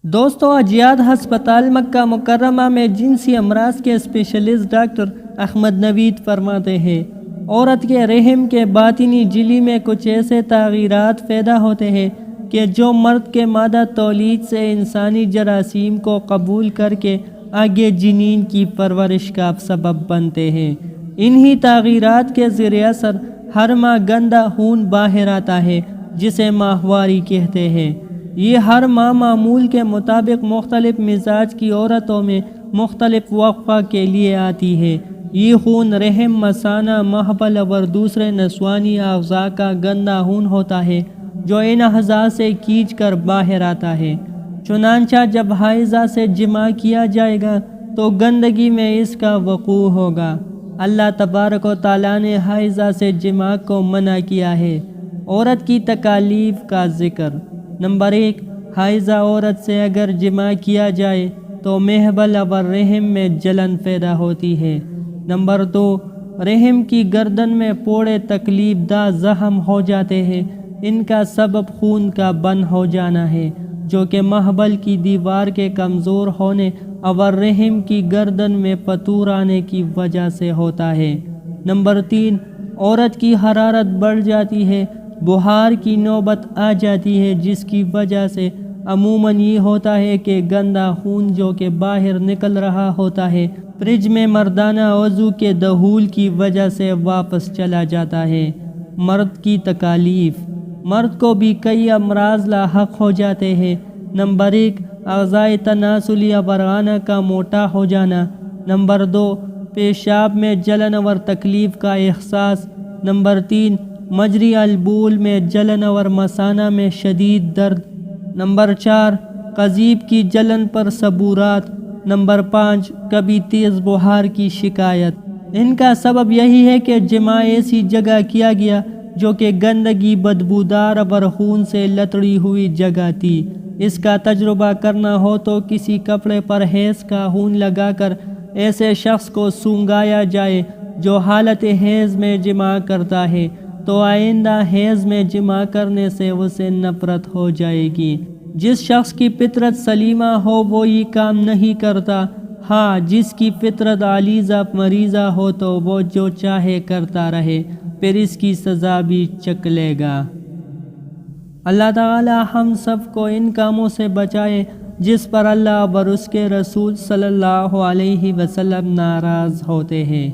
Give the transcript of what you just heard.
دوستو، اجیاد ہسپتال مکہ مکرمہ میں جنسی امراض کے اسپیشلسٹ ڈاکٹر احمد نوید فرماتے ہیں، عورت کے رحم کے باطنی جھلی میں کچھ ایسے تغیرات پیدا ہوتے ہیں کہ جو مرد کے مادہ تولید سے انسانی جراثیم کو قبول کر کے آگے جنین کی پرورش کا سبب بنتے ہیں۔ انہی تغیرات کے زیر اثر ہر ماہ گندا خون باہر آتا ہے جسے ماہواری کہتے ہیں۔ یہ ہر ماہ معمول کے مطابق مختلف مزاج کی عورتوں میں مختلف وقفہ کے لیے آتی ہے۔ یہ خون رحم، مثانہ، محبل اور دوسرے نسوانی اعضاء کا گندا خون ہوتا ہے جو ان اعضاء سے کھینچ کر باہر آتا ہے۔ چنانچہ جب حائضہ سے جماع کیا جائے گا تو گندگی میں اس کا وقوع ہوگا۔ اللہ تبارک و تعالیٰ نے حائضہ سے جماع کو منع کیا ہے۔ عورت کی تکالیف کا ذکر۔ نمبر 1، حائضہ عورت سے اگر جماع کیا جائے تو محبل اور رحم میں جلن پیدا ہوتی ہے۔ نمبر 2، رحم کی گردن میں پوڑے تکلیف دہ زخم ہو جاتے ہیں۔ ان کا سبب خون کا بند ہو جانا ہے جو کہ محبل کی دیوار کے کمزور ہونے اور رحم کی گردن میں پتھور آنے کی وجہ سے ہوتا ہے۔ نمبر 3، عورت کی حرارت بڑھ جاتی ہے، بخار کی نوبت آ جاتی ہے جس کی وجہ سے عموماً یہ ہوتا ہے کہ گندا خون جو کہ باہر نکل رہا ہوتا ہے فریج میں مردانہ عضو کے دخول کی وجہ سے واپس چلا جاتا ہے۔ مرد کی تکالیف۔ مرد کو بھی کئی امراض لاحق ہو جاتے ہیں۔ نمبر 1، اعضائے تناسلی اور آنا کا موٹا ہو جانا۔ نمبر 2، پیشاب میں جلن اور تکلیف کا احساس۔ نمبر 3، مجری البول میں جلن اور مثانہ میں شدید درد۔ نمبر 4، قضیب کی جلن پر صبورات۔ نمبر 5، کبھی تیز بخار کی شکایت۔ ان کا سبب یہی ہے کہ جماع ایسی جگہ کیا گیا جو کہ گندگی، بدبودار اور خون سے لتڑی ہوئی جگہ تھی۔ اس کا تجربہ کرنا ہو تو کسی کپڑے پر حیض کا خون لگا کر ایسے شخص کو سونگایا جائے جو حالت حیض میں جماع کرتا ہے تو آئندہ حیض میں جماع کرنے سے اسے نفرت ہو جائے گی۔ جس شخص کی فطرت سلیمہ ہو وہ یہ کام نہیں کرتا۔ ہاں، جس کی فطرت عالیزہ مریضہ ہو تو وہ جو چاہے کرتا رہے، پھر اس کی سزا بھی چکھ لے گا۔ اللہ تعالی ہم سب کو ان کاموں سے بچائے جس پر اللہ اور اس کے رسول صلی اللہ علیہ وسلم ناراض ہوتے ہیں۔